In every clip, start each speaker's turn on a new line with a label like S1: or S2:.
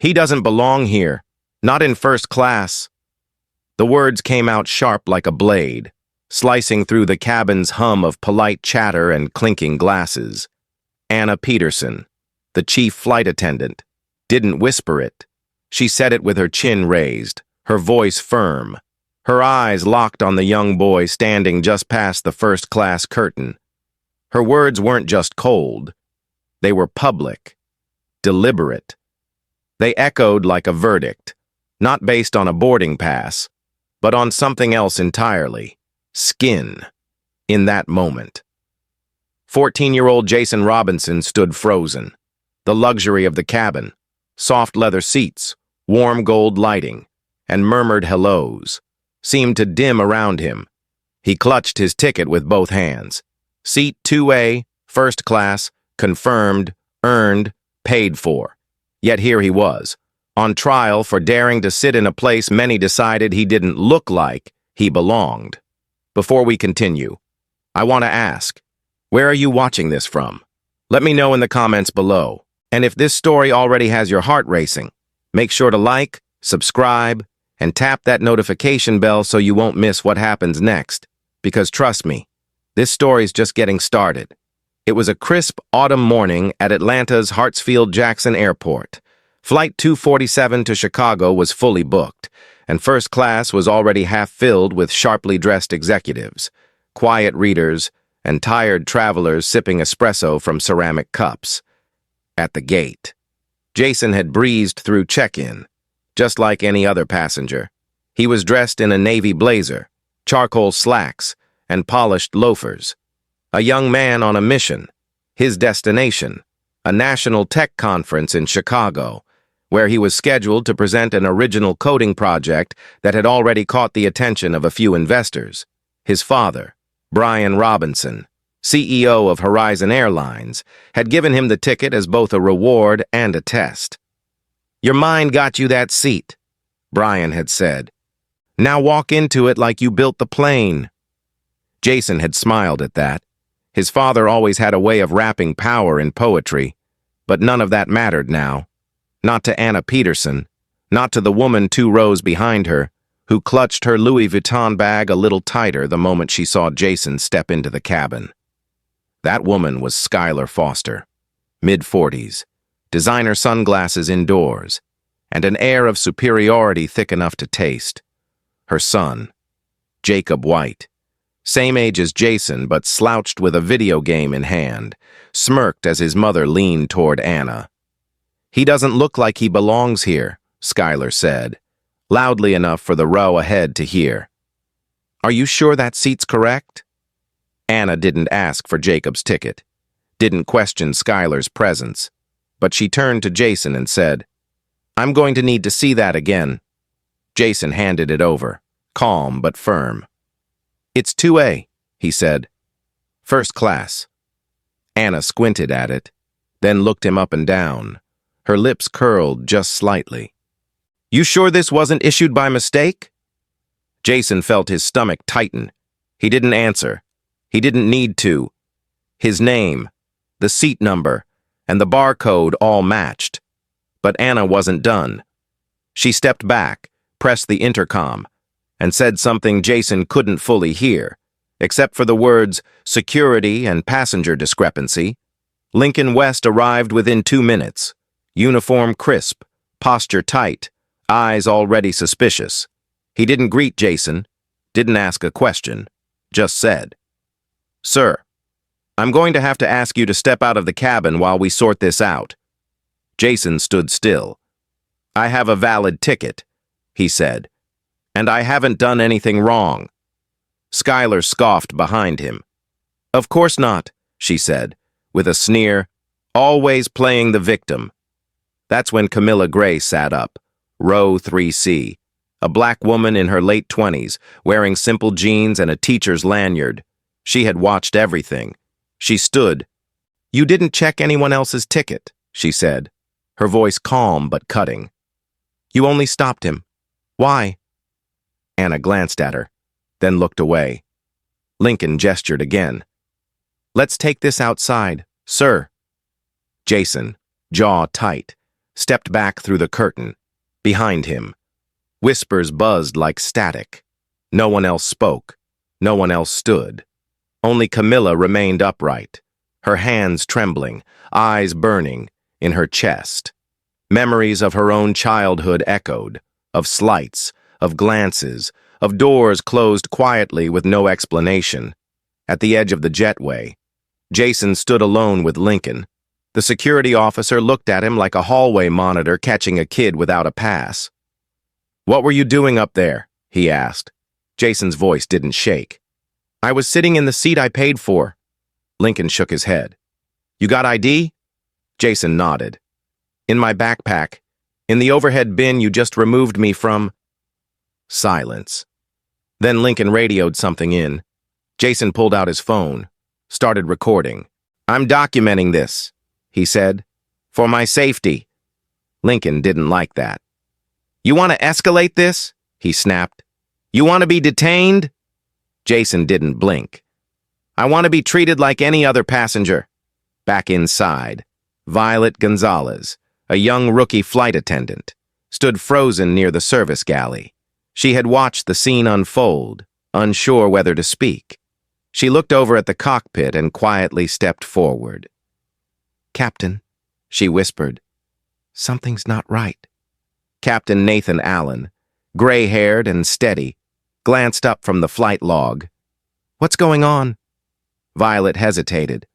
S1: He doesn't belong here. Not in first class. The words came out sharp like a blade, slicing through the cabin's hum of polite chatter and clinking glasses. Anna Peterson, the chief flight attendant, didn't whisper it. She said it with her chin raised, her voice firm, her eyes locked on the young boy standing just past the first-class curtain. Her words weren't just cold. They were public, deliberate. They echoed like a verdict, not based on a boarding pass, but on something else entirely. Skin. In that moment. 14-year-old Jason Robinson stood frozen. The luxury of the cabin, soft leather seats, warm gold lighting, and murmured hellos, seemed to dim around him. He clutched his ticket with both hands. Seat 2A, first class, confirmed, earned, paid for. Yet here he was, on trial for daring to sit in a place many decided he didn't look like he belonged. Before we continue, I want to ask, where are you watching this from? Let me know in the comments below. And if this story already has your heart racing, make sure to like, subscribe, and tap that notification bell so you won't miss what happens next. Because trust me, this story's just getting started. It was a crisp autumn morning at Atlanta's Hartsfield-Jackson Airport. Flight 247 to Chicago was fully booked, and first class was already half filled with sharply dressed executives, quiet readers, and tired travelers sipping espresso from ceramic cups. At the gate, Jason had breezed through check-in, just like any other passenger. He was dressed in a navy blazer, charcoal slacks, and polished loafers. A young man on a mission, his destination, a national tech conference in Chicago, where he was scheduled to present an original coding project that had already caught the attention of a few investors. His father, Brian Robinson, CEO of Horizon Airlines, had given him the ticket as both a reward and a test. "Your mind got you that seat," Brian had said. "Now walk into it like you built the plane." Jason had smiled at that. His father always had a way of wrapping power in poetry, but none of that mattered now. Not to Anna Peterson, not to the woman 2 rows behind her, who clutched her Louis Vuitton bag a little tighter the moment she saw Jason step into the cabin. That woman was Skylar Foster, mid-40s, designer sunglasses indoors, and an air of superiority thick enough to taste. Her son, Jacob White, same age as Jason but slouched with a video game in hand, smirked as his mother leaned toward Anna. "He doesn't look like he belongs here," Skylar said, loudly enough for the row ahead to hear. "Are you sure that seat's correct?" Anna didn't ask for Jacob's ticket, didn't question Skylar's presence, but she turned to Jason and said, "I'm going to need to see that again." Jason handed it over, calm but firm. "It's 2A, he said. "First class." Anna squinted at it, then looked him up and down, her lips curled just slightly. "You sure this wasn't issued by mistake?" Jason felt his stomach tighten. He didn't answer. He didn't need to. His name, the seat number, and the barcode all matched. But Anna wasn't done. She stepped back, pressed the intercom, and said something Jason couldn't fully hear, except for the words security and passenger discrepancy. Lincoln West arrived within 2 minutes. Uniform crisp, posture tight, eyes already suspicious. He didn't greet Jason, didn't ask a question, just said, "Sir, I'm going to have to ask you to step out of the cabin while we sort this out." Jason stood still. "I have a valid ticket," he said, "and I haven't done anything wrong." Skylar scoffed behind him. "Of course not," she said, with a sneer, always playing the victim. That's when Camilla Gray sat up, row 3C, a black woman in her late 20s, wearing simple jeans and a teacher's lanyard. She had watched everything. She stood. "You didn't check anyone else's ticket," she said, her voice calm but cutting. "You only stopped him. Why?" Anna glanced at her, then looked away. Lincoln gestured again. "Let's take this outside, sir." Jason, jaw tight, stepped back through the curtain. Behind him, whispers buzzed like static. No one else spoke. No one else stood. Only Camilla remained upright, her hands trembling, eyes burning, in her chest. Memories of her own childhood echoed, of slights, of glances, of doors closed quietly with no explanation. At the edge of the jetway, Jason stood alone with Lincoln. The security officer looked at him like a hallway monitor catching a kid without a pass. "What were you doing up there?" he asked. Jason's voice didn't shake. "I was sitting in the seat I paid for." Lincoln shook his head. "You got ID?" Jason nodded. "In my backpack. In the overhead bin you just removed me from." Silence. Then Lincoln radioed something in. Jason pulled out his phone, started recording. "I'm documenting this," he said, "for my safety." Lincoln didn't like that. "You want to escalate this?" he snapped. "You want to be detained?" Jason didn't blink. "I want to be treated like any other passenger." Back inside, Violet Gonzalez, a young rookie flight attendant, stood frozen near the service galley. She had watched the scene unfold, unsure whether to speak. She looked over at the cockpit and quietly stepped forward. "Captain," she whispered, "something's not right." Captain Nathan Allen, gray-haired and steady, glanced up from the flight log. "What's going on?" Violet hesitated.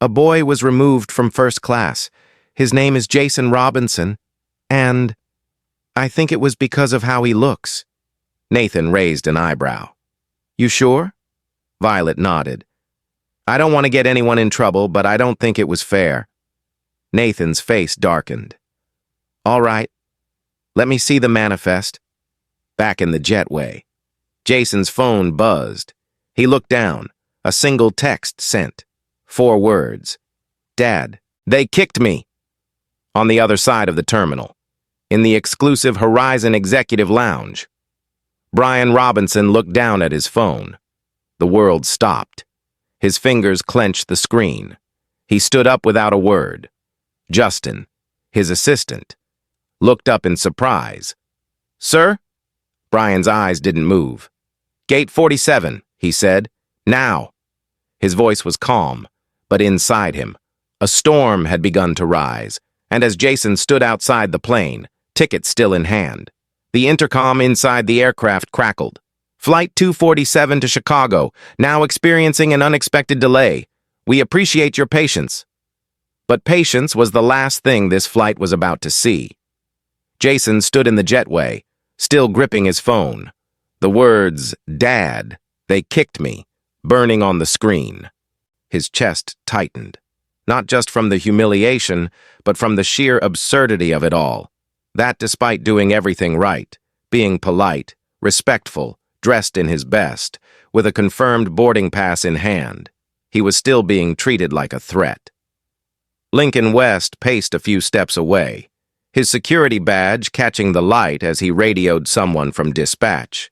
S1: "A boy was removed from first class. His name is Jason Robinson, and I think it was because of how he looks." Nathan raised an eyebrow. "You sure?" Violet nodded. "I don't want to get anyone in trouble, but I don't think it was fair." Nathan's face darkened. "All right. Let me see the manifest." Back in the jetway, Jason's phone buzzed. He looked down. A single text sent. 4 words. "Dad, they kicked me." On the other side of the terminal, in the exclusive Horizon Executive Lounge, Brian Robinson looked down at his phone. The world stopped. His fingers clenched the screen. He stood up without a word. Justin, his assistant, looked up in surprise. "Sir?" Brian's eyes didn't move. "Gate 47, he said. "Now." His voice was calm, but inside him, a storm had begun to rise, and as Jason stood outside the plane, ticket still in hand, the intercom inside the aircraft crackled. "Flight 247 to Chicago, now experiencing an unexpected delay. We appreciate your patience." But patience was the last thing this flight was about to see. Jason stood in the jetway, still gripping his phone. The words, "Dad, they kicked me," burning on the screen. His chest tightened, not just from the humiliation, but from the sheer absurdity of it all. That despite doing everything right, being polite, respectful, dressed in his best, with a confirmed boarding pass in hand, he was still being treated like a threat. Lincoln West paced a few steps away, his security badge catching the light as he radioed someone from dispatch.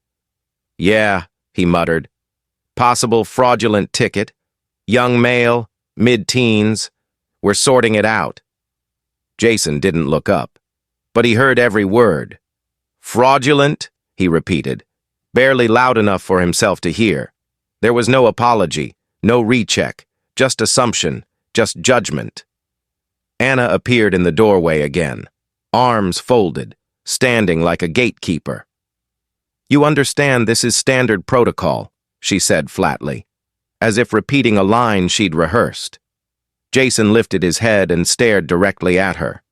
S1: "Yeah," he muttered. "Possible fraudulent ticket. Young male, mid-teens. We're sorting it out." Jason didn't look up, but he heard every word. "Fraudulent," he repeated, barely loud enough for himself to hear. There was no apology, no recheck, just assumption, just judgment. Anna appeared in the doorway again, arms folded, standing like a gatekeeper. "You understand this is standard protocol," she said flatly, as if repeating a line she'd rehearsed. Jason lifted his head and stared directly at her.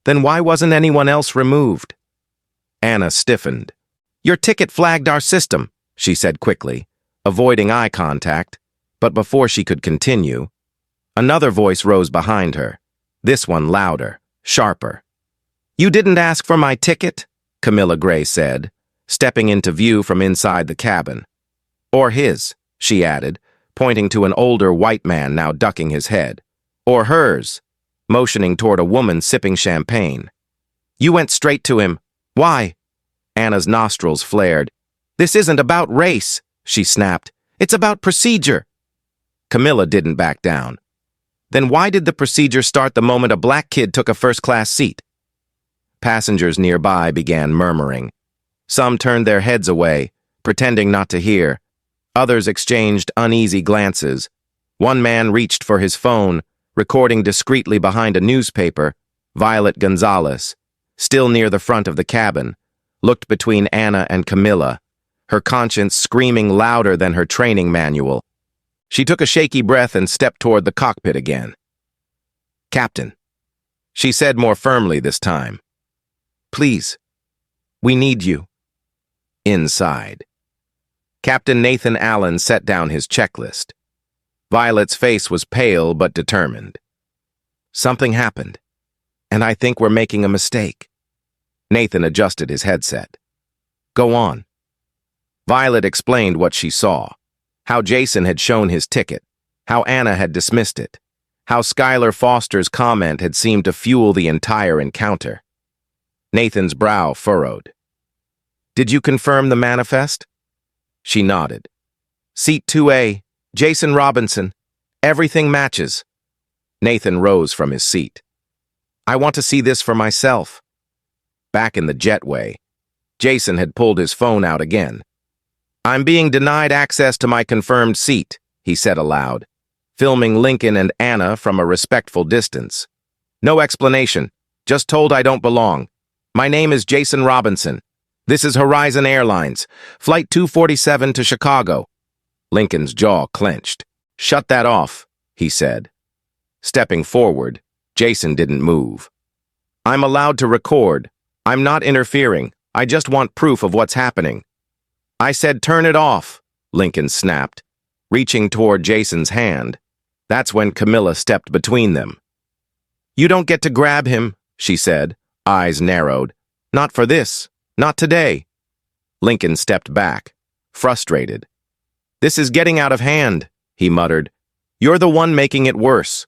S1: "Then why wasn't anyone else removed?" Anna stiffened. "Your ticket flagged our system," she said quickly, avoiding eye contact, but before she could continue, another voice rose behind her, this one louder, sharper. "You didn't ask for my ticket," Camilla Gray said, stepping into view from inside the cabin. "Or his," she added, pointing to an older white man now ducking his head. "Or hers," motioning toward a woman sipping champagne. "You went straight to him. Why?" Anna's nostrils flared. "This isn't about race," she snapped. "It's about procedure." Camilla didn't back down. Then why did the procedure start the moment a black kid took a first-class seat? Passengers nearby began murmuring. Some turned their heads away, pretending not to hear. Others exchanged uneasy glances. One man reached for his phone, recording discreetly behind a newspaper. Violet Gonzalez, still near the front of the cabin, looked between Anna and Camilla, her conscience screaming louder than her training manual. She took a shaky breath and stepped toward the cockpit again. "Captain," she said more firmly this time. "Please, we need you." Inside. Captain Nathan Allen set down his checklist. Violet's face was pale but determined. "Something happened, and I think we're making a mistake." Nathan adjusted his headset. "Go on." Violet explained what she saw. How Jason had shown his ticket, how Anna had dismissed it, how Skylar Foster's comment had seemed to fuel the entire encounter. Nathan's brow furrowed. "Did you confirm the manifest?" She nodded. "Seat 2A, Jason Robinson. Everything matches." Nathan rose from his seat. "I want to see this for myself." Back in the jetway, Jason had pulled his phone out again. "I'm being denied access to my confirmed seat," he said aloud, filming Lincoln and Anna from a respectful distance. "No explanation, just told I don't belong. My name is Jason Robinson. This is Horizon Airlines, Flight 247 to Chicago." Lincoln's jaw clenched. "Shut that off," he said. Stepping forward, Jason didn't move. "I'm allowed to record. I'm not interfering. I just want proof of what's happening." "I said turn it off," Lincoln snapped, reaching toward Jason's hand. That's when Camilla stepped between them. "You don't get to grab him," she said, eyes narrowed. "Not for this. Not today." Lincoln stepped back, frustrated. "This is getting out of hand," he muttered. "You're the one making it worse."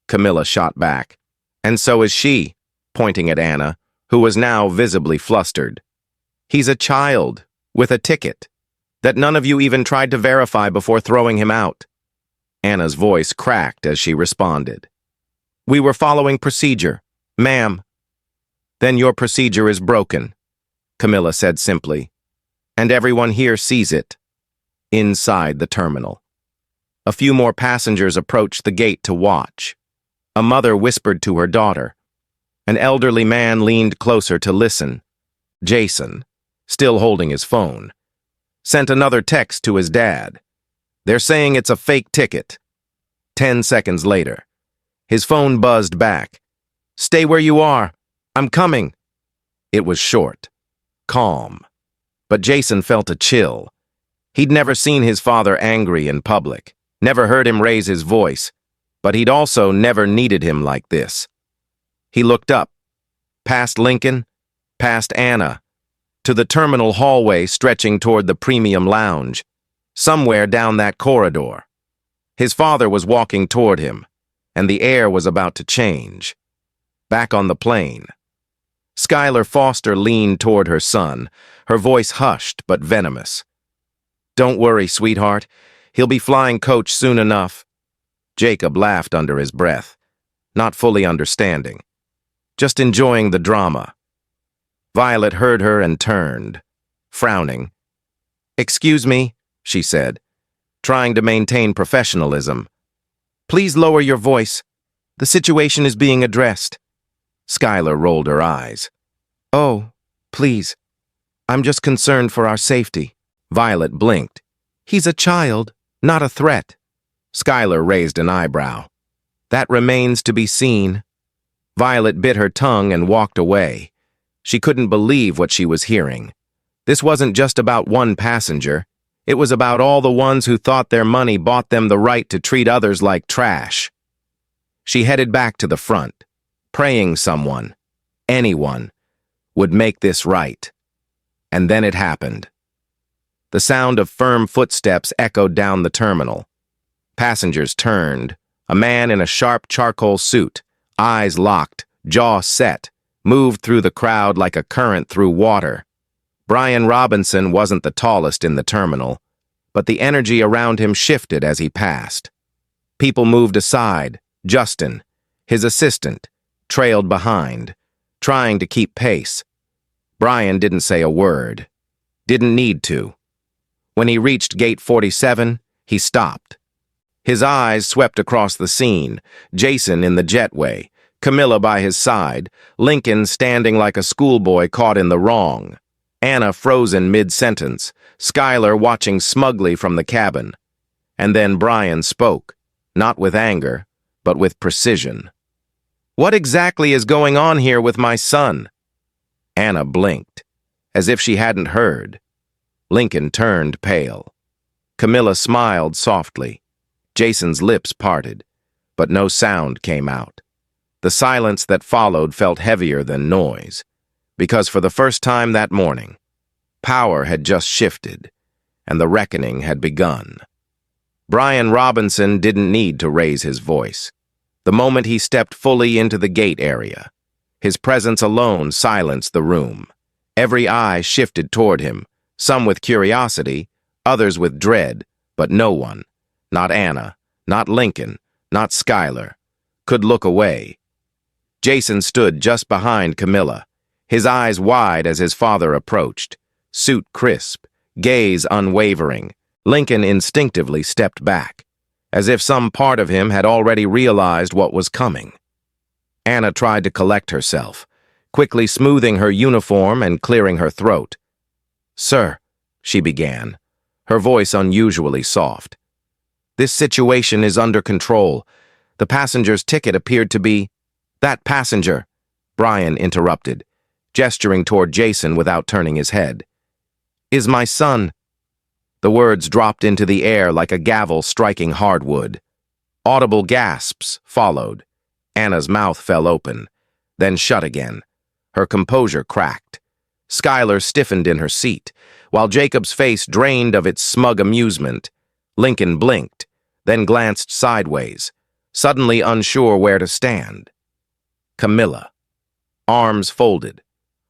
S1: Camilla shot back. "And so is she," pointing at Anna, who was now visibly flustered. "He's a child, with a ticket, that none of you even tried to verify before throwing him out." Anna's voice cracked as she responded. "We were following procedure, ma'am." "Then your procedure is broken," Camilla said simply, "and everyone here sees it." Inside the terminal. A few more passengers approached the gate to watch. A mother whispered to her daughter. An elderly man leaned closer to listen. Jason, still holding his phone, sent another text to his dad. "They're saying it's a fake ticket." 10 seconds later, his phone buzzed back. "Stay where you are. I'm coming." It was short, calm, but Jason felt a chill. He'd never seen his father angry in public, never heard him raise his voice, but he'd also never needed him like this. He looked up, past Lincoln, past Anna, to the terminal hallway stretching toward the premium lounge, somewhere down that corridor. His father was walking toward him, and the air was about to change. Back on the plane, Skylar Foster leaned toward her son, her voice hushed but venomous. "Don't worry, sweetheart. He'll be flying coach soon enough." Jacob laughed under his breath, not fully understanding, just enjoying the drama. Violet heard her and turned, frowning. "Excuse me," she said, trying to maintain professionalism. "Please lower your voice. The situation is being addressed." Skylar rolled her eyes. "Oh, please. I'm just concerned for our safety." Violet blinked. "He's a child, not a threat." Skylar raised an eyebrow. "That remains to be seen." Violet bit her tongue and walked away. She couldn't believe what she was hearing. This wasn't just about one passenger. It was about all the ones who thought their money bought them the right to treat others like trash. She headed back to the front, praying someone, anyone, would make this right. And then it happened. The sound of firm footsteps echoed down the terminal. Passengers turned. A man in a sharp charcoal suit, eyes locked, jaw set, moved through the crowd like a current through water. Brian Robinson wasn't the tallest in the terminal, but the energy around him shifted as he passed. People moved aside, Justin, his assistant, trailed behind, trying to keep pace. Brian didn't say a word. Didn't need to. When he reached gate 47, he stopped. His eyes swept across the scene, Jason in the jetway, Camilla by his side, Lincoln standing like a schoolboy caught in the wrong, Anna frozen mid-sentence, Skylar watching smugly from the cabin. And then Brian spoke, not with anger, but with precision. "What exactly is going on here with my son?" Anna blinked, as if she hadn't heard. Lincoln turned pale. Camilla smiled softly. Jason's lips parted, but no sound came out. The silence that followed felt heavier than noise, because for the first time that morning, power had just shifted, and the reckoning had begun. Brian Robinson didn't need to raise his voice. The moment he stepped fully into the gate area, his presence alone silenced the room. Every eye shifted toward him, some with curiosity, others with dread, but no one, not Anna, not Lincoln, not Skylar, could look away. Jason stood just behind Camilla, his eyes wide as his father approached, suit crisp, gaze unwavering. Lincoln instinctively stepped back, as if some part of him had already realized what was coming. Anna tried to collect herself, quickly smoothing her uniform and clearing her throat. "Sir," she began, her voice unusually soft. "This situation is under control. The passenger's ticket appeared to be—" "That passenger," Brian interrupted, gesturing toward Jason without turning his head, "is my son." The words dropped into the air like a gavel striking hardwood. Audible gasps followed. Anna's mouth fell open, then shut again. Her composure cracked. Skylar stiffened in her seat, while Jacob's face drained of its smug amusement. Lincoln blinked, then glanced sideways, suddenly unsure where to stand. Camilla, arms folded,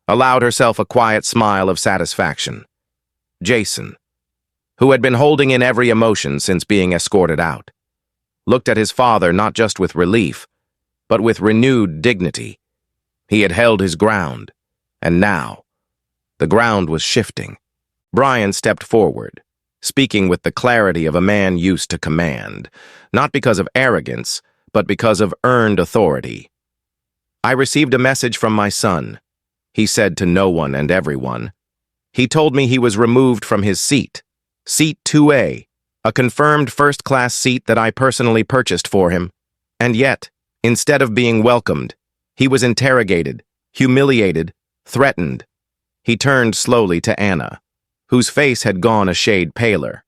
S1: allowed herself a quiet smile of satisfaction. Jason, who had been holding in every emotion since being escorted out, looked at his father not just with relief, but with renewed dignity. He had held his ground, and now, the ground was shifting. Brian stepped forward, speaking with the clarity of a man used to command, not because of arrogance, but because of earned authority. "I received a message from my son," he said to no one and everyone. "He told me he was removed from his seat. Seat 2A, a confirmed first-class seat that I personally purchased for him. And yet, instead of being welcomed, he was interrogated, humiliated, threatened." He turned slowly to Anna, whose face had gone a shade paler.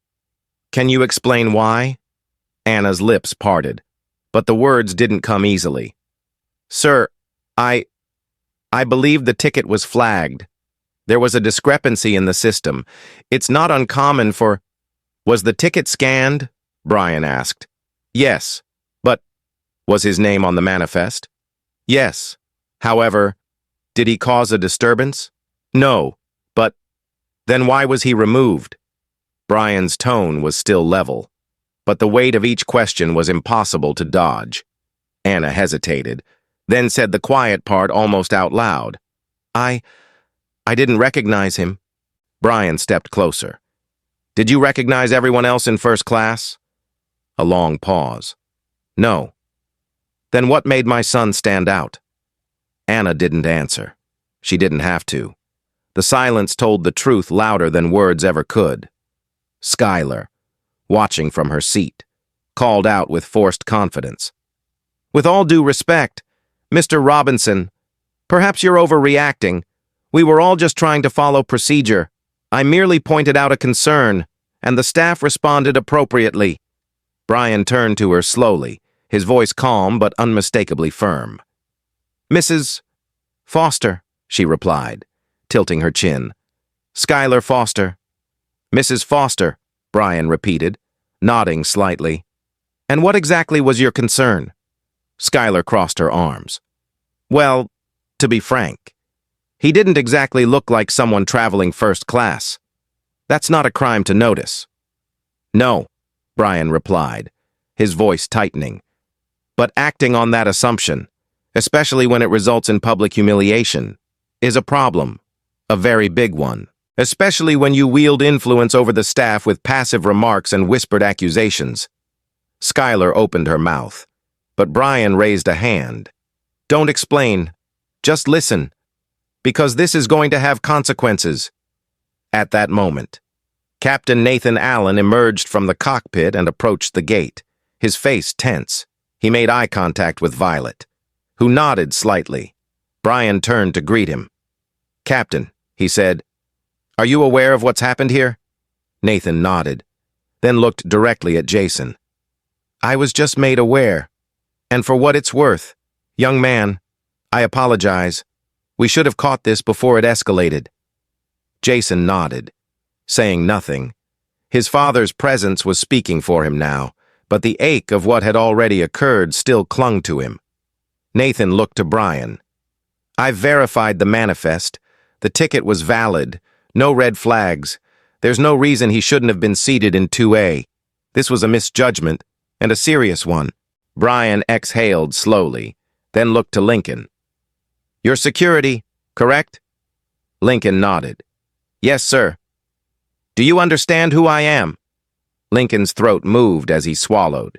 S1: "Can you explain why?" Anna's lips parted, but the words didn't come easily. "Sir, I believe the ticket was flagged. There was a discrepancy in the system. It's not uncommon for—" "Was the ticket scanned?" Brian asked. "Yes, but—" "Was his name on the manifest?" "Yes. However, did he cause a disturbance?" "No, but—" "Then why was he removed?" Brian's tone was still level, but the weight of each question was impossible to dodge. Anna hesitated, then said the quiet part almost out loud. I didn't recognize him." Brian stepped closer. "Did you recognize everyone else in first class?" A long pause. "No." "Then what made my son stand out?" Anna didn't answer. She didn't have to. The silence told the truth louder than words ever could. Skylar, watching from her seat, called out with forced confidence. "With all due respect, Mr. Robinson, perhaps you're overreacting. We were all just trying to follow procedure. I merely pointed out a concern, and the staff responded appropriately." Brian turned to her slowly, his voice calm but unmistakably firm. "Mrs. Foster," she replied, tilting her chin. "Skylar Foster." "Mrs. Foster," Brian repeated, nodding slightly. "And what exactly was your concern?" Skylar crossed her arms. "Well, to be frank, he didn't exactly look like someone traveling first class. That's not a crime to notice." "No," Brian replied, his voice tightening. But acting on that assumption, especially when it results in public humiliation, is a problem, a very big one, especially when you wield influence over the staff with passive remarks and whispered accusations. Skylar opened her mouth, but Brian raised a hand. Don't explain, just listen, because this is going to have consequences. At that moment, Captain Nathan Allen emerged from the cockpit and approached the gate, his face tense. He made eye contact with Violet, who nodded slightly. Brian turned to greet him. "Captain," he said, "are you aware of what's happened here?" Nathan nodded, then looked directly at Jason. "I was just made aware. And for what it's worth, young man, I apologize. We should have caught this before it escalated." Jason nodded, saying nothing. His father's presence was speaking for him now, but the ache of what had already occurred still clung to him. Nathan looked to Brian. "I've verified the manifest. The ticket was valid. No red flags. There's no reason he shouldn't have been seated in 2A. This was a misjudgment, and a serious one." Brian exhaled slowly, then looked to Lincoln. "Your security, correct?" Lincoln nodded. "Yes, sir." "Do you understand who I am?" Lincoln's throat moved as he swallowed.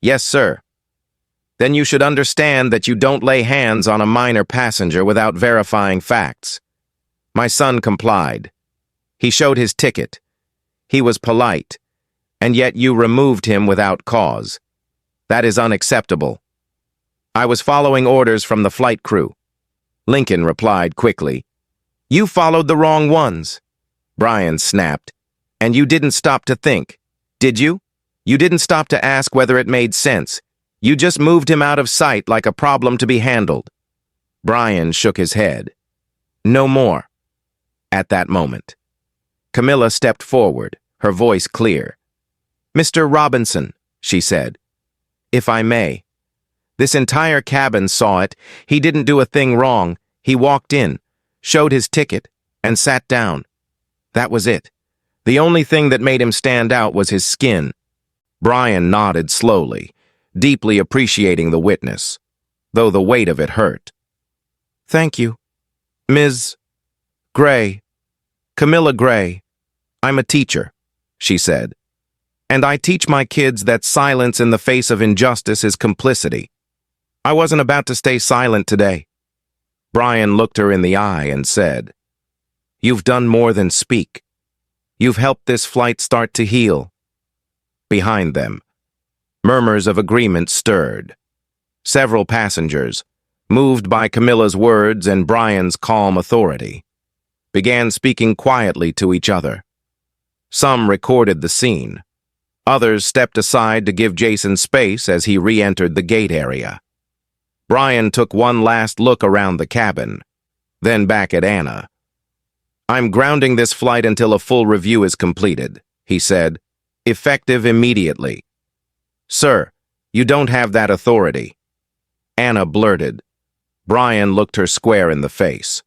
S1: "Yes, sir." "Then you should understand that you don't lay hands on a minor passenger without verifying facts." My son complied. He showed his ticket. He was polite, and yet you removed him without cause. That is unacceptable. "I was following orders from the flight crew." Lincoln replied quickly. "You followed the wrong ones." Brian snapped. "And you didn't stop to think, did you? You didn't stop to ask whether it made sense. You just moved him out of sight like a problem to be handled." Brian shook his head. "No more." At that moment, Camilla stepped forward, her voice clear. "Mr. Robinson," she said, "if I may. This entire cabin saw it. He didn't do a thing wrong. He walked in, showed his ticket, and sat down. That was it. The only thing that made him stand out was his skin." Brian nodded slowly, deeply appreciating the witness, though the weight of it hurt. "Thank you, Ms. Gray. Camilla Gray. I'm a teacher," she said. "And I teach my kids that silence in the face of injustice is complicity. I wasn't about to stay silent today." Brian looked her in the eye and said, "You've done more than speak. You've helped this flight start to heal." Behind them, murmurs of agreement stirred. Several passengers, moved by Camilla's words and Brian's calm authority, began speaking quietly to each other. Some recorded the scene. Others stepped aside to give Jason space as he re-entered the gate area. Brian took one last look around the cabin, then back at Anna. "I'm grounding this flight until a full review is completed," he said, "effective immediately." "Sir, you don't have that authority." Anna blurted. Brian looked her square in the face.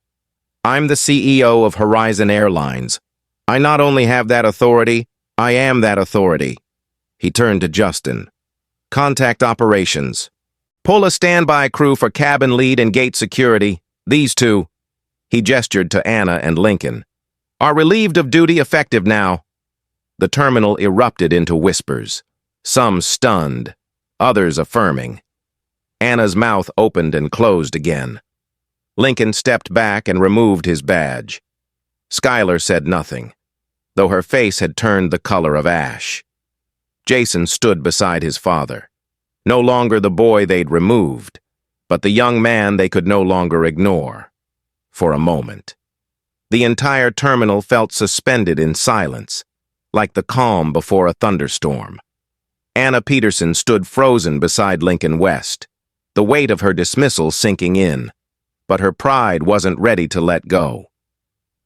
S1: "I'm the CEO of Horizon Airlines. I not only have that authority, I am that authority." He turned to Justin. "Contact operations. Pull a standby crew for cabin lead and gate security. These two," he gestured to Anna and Lincoln, "are relieved of duty effective now." The terminal erupted into whispers, some stunned, others affirming. Anna's mouth opened and closed again. Lincoln stepped back and removed his badge. Skylar said nothing, though her face had turned the color of ash. Jason stood beside his father, no longer the boy they'd removed, but the young man they could no longer ignore. For a moment, the entire terminal felt suspended in silence, like the calm before a thunderstorm. Anna Peterson stood frozen beside Lincoln West, the weight of her dismissal sinking in, but her pride wasn't ready to let go.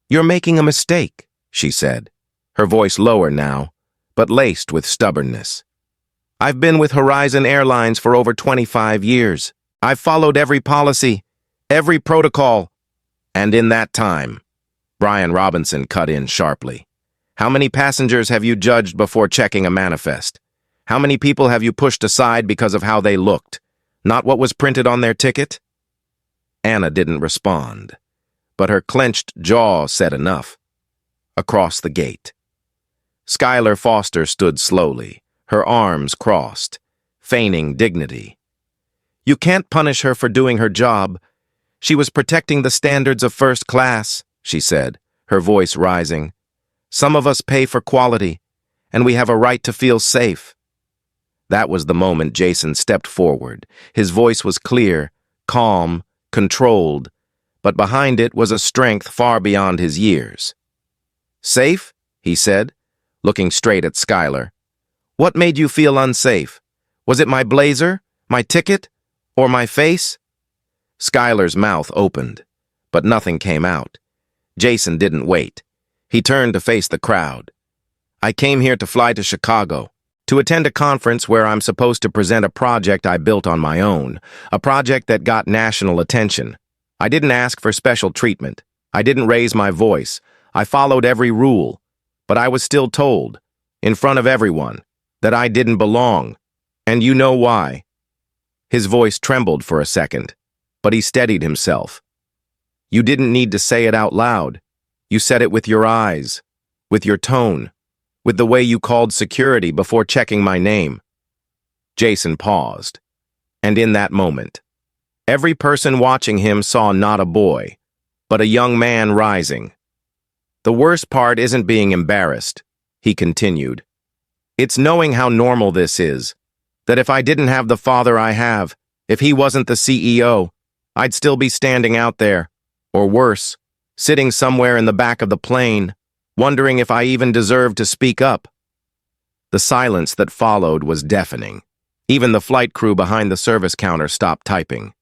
S1: "You're making a mistake," she said, her voice lower now, but laced with stubbornness. "I've been with Horizon Airlines for over 25 years. I've followed every policy, every protocol, and in that time," Brian Robinson cut in sharply, "how many passengers have you judged before checking a manifest? How many people have you pushed aside because of how they looked? Not what was printed on their ticket? Anna didn't respond, but her clenched jaw said enough. Across the gate. Skylar Foster stood slowly, her arms crossed, feigning dignity. You can't punish her for doing her job. She was protecting the standards of first class, she said, her voice rising. Some of us pay for quality, and we have a right to feel safe. That was the moment Jason stepped forward. His voice was clear, calm, controlled, but behind it was a strength far beyond his years. Safe? He said, looking straight at Skylar. What made you feel unsafe? Was it my blazer, my ticket, or my face? Skylar's mouth opened, but nothing came out. Jason didn't wait. He turned to face the crowd. I came here to fly to Chicago, to attend a conference where I'm supposed to present a project I built on my own, a project that got national attention. I didn't ask for special treatment. I didn't raise my voice. I followed every rule, but I was still told, in front of everyone, that I didn't belong. And you know why. His voice trembled for a second, but he steadied himself. You didn't need to say it out loud. You said it with your eyes, with your tone, with the way you called security before checking my name. Jason paused, and in that moment, every person watching him saw not a boy, but a young man rising. The worst part isn't being embarrassed, he continued. It's knowing how normal this is, that if I didn't have the father I have, if he wasn't the CEO, I'd still be standing out there, or worse, sitting somewhere in the back of the plane, wondering if I even deserved to speak up. The silence that followed was deafening. Even the flight crew behind the service counter stopped typing.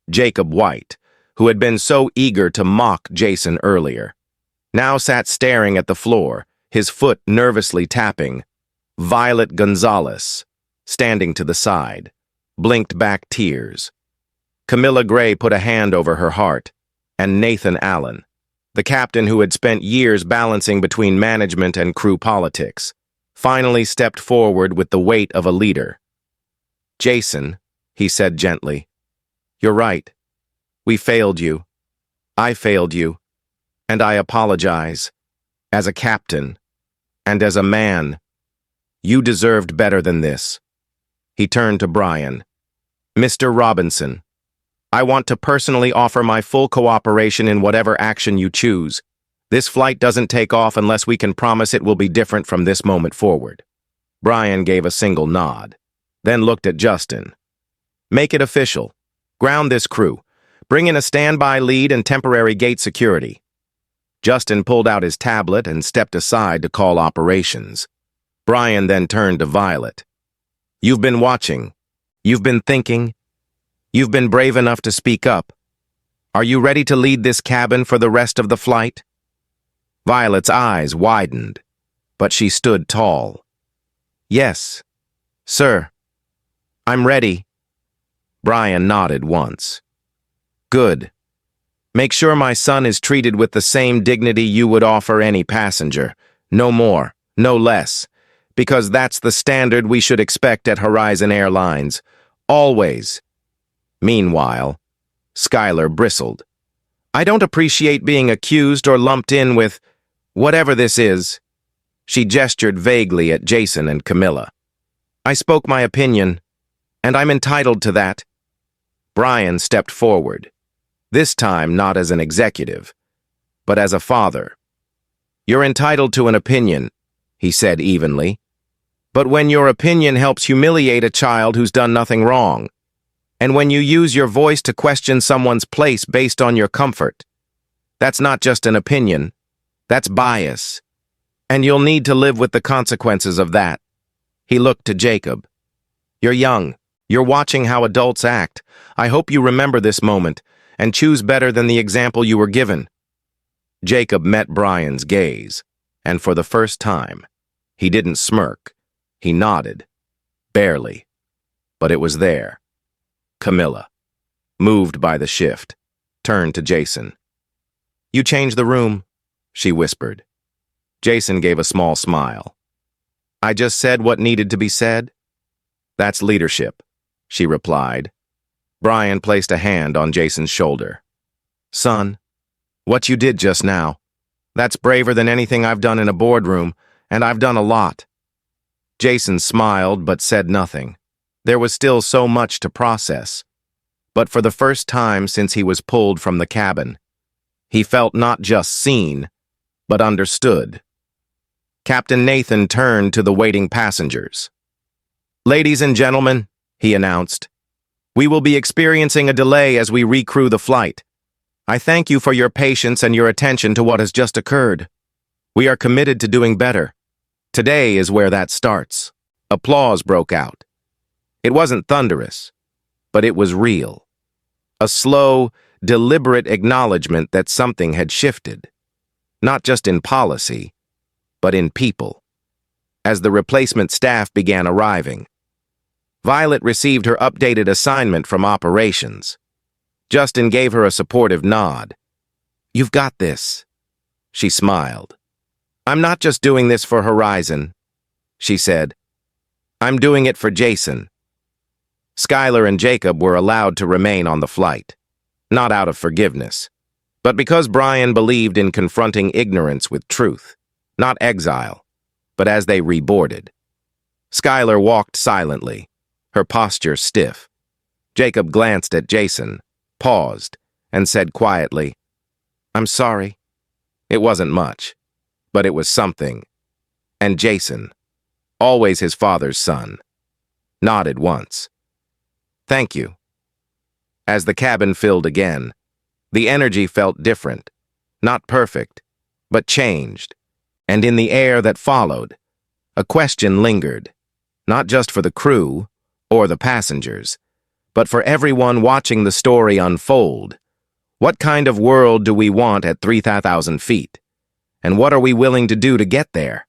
S1: Jacob White, who had been so eager to mock Jason earlier, now sat staring at the floor, his foot nervously tapping. Violet Gonzalez, standing to the side, blinked back tears. Camilla Gray put a hand over her heart, and Nathan Allen, the captain who had spent years balancing between management and crew politics, finally stepped forward with the weight of a leader. Jason, he said gently, you're right. We failed you. I failed you. And I apologize. As a captain, and as a man, you deserved better than this. He turned to Brian. Mr. Robinson, I want to personally offer my full cooperation in whatever action you choose. This flight doesn't take off unless we can promise it will be different from this moment forward. Brian gave a single nod, then looked at Justin. Make it official. Ground this crew. Bring in a standby lead and temporary gate security. Justin pulled out his tablet and stepped aside to call operations. Brian then turned to Violet. You've been watching. You've been thinking. You've been brave enough to speak up. Are you ready to lead this cabin for the rest of the flight? Violet's eyes widened, but she stood tall. Yes, sir. I'm ready. Brian nodded once. Good. Make sure my son is treated with the same dignity you would offer any passenger. No more, no less. Because that's the standard we should expect at Horizon Airlines. Always. Meanwhile, Skylar bristled. I don't appreciate being accused or lumped in with whatever this is. She gestured vaguely at Jason and Camilla. I spoke my opinion, and I'm entitled to that. Brian stepped forward. This time not as an executive, but as a father. You're entitled to an opinion, he said evenly. But when your opinion helps humiliate a child who's done nothing wrong, and when you use your voice to question someone's place based on your comfort, that's not just an opinion, that's bias. And you'll need to live with the consequences of that. He looked to Jacob. You're young. You're watching how adults act. I hope you remember this moment and choose better than the example you were given. Jacob met Brian's gaze, and for the first time, he didn't smirk. He nodded. Barely. But it was there. Camilla, moved by the shift, turned to Jason. You changed the room, she whispered. Jason gave a small smile. I just said what needed to be said. That's leadership, she replied, Brian placed a hand on Jason's shoulder. Son, what you did just now, that's braver than anything I've done in a boardroom, and I've done a lot. Jason smiled but said nothing. There was still so much to process. But for the first time since he was pulled from the cabin, he felt not just seen, but understood. Captain Nathan turned to the waiting passengers. Ladies and gentlemen, he announced, we will be experiencing a delay as we recrew the flight. I thank you for your patience and your attention to what has just occurred. We are committed to doing better. Today is where that starts. Applause broke out. It wasn't thunderous, but it was real. A slow, deliberate acknowledgement that something had shifted. Not just in policy, but in people. As the replacement staff began arriving, Violet received her updated assignment from operations. Justin gave her a supportive nod. You've got this. She smiled. I'm not just doing this for Horizon, she said. I'm doing it for Jason. Skylar and Jacob were allowed to remain on the flight, not out of forgiveness, but because Brian believed in confronting ignorance with truth, not exile, but as they reboarded. Skylar walked silently, her posture stiff. Jacob glanced at Jason, paused, and said quietly, I'm sorry. It wasn't much, but it was something. And Jason, always his father's son, nodded once. Thank you. As the cabin filled again, the energy felt different, not perfect, but changed. And in the air that followed, a question lingered, not just for the crew or the passengers, but for everyone watching the story unfold. What kind of world do we want at 3,000 feet? And what are we willing to do to get there?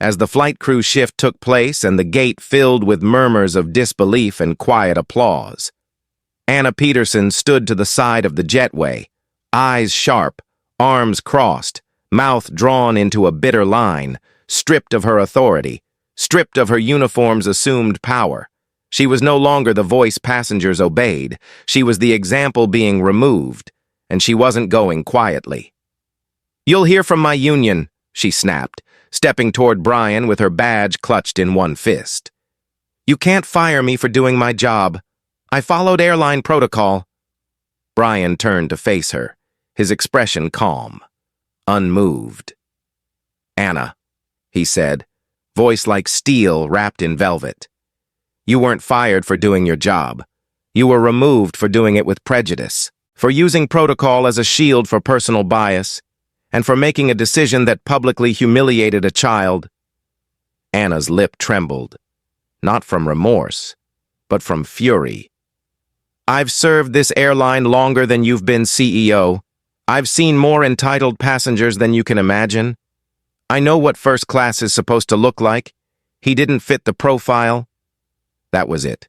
S1: As the flight crew shift took place and the gate filled with murmurs of disbelief and quiet applause, Anna Peterson stood to the side of the jetway, eyes sharp, arms crossed, mouth drawn into a bitter line, stripped of her authority, stripped of her uniform's assumed power. She was no longer the voice passengers obeyed. She was the example being removed, and she wasn't going quietly. You'll hear from my union, she snapped, stepping toward Brian with her badge clutched in one fist. You can't fire me for doing my job. I followed airline protocol. Brian turned to face her, his expression calm, unmoved. Anna, he said, voice like steel wrapped in velvet. You weren't fired for doing your job. You were removed for doing it with prejudice, for using protocol as a shield for personal bias, and for making a decision that publicly humiliated a child. Anna's lip trembled, not from remorse, but from fury. I've served this airline longer than you've been CEO. I've seen more entitled passengers than you can imagine. I know what first class is supposed to look like. He didn't fit the profile. That was it.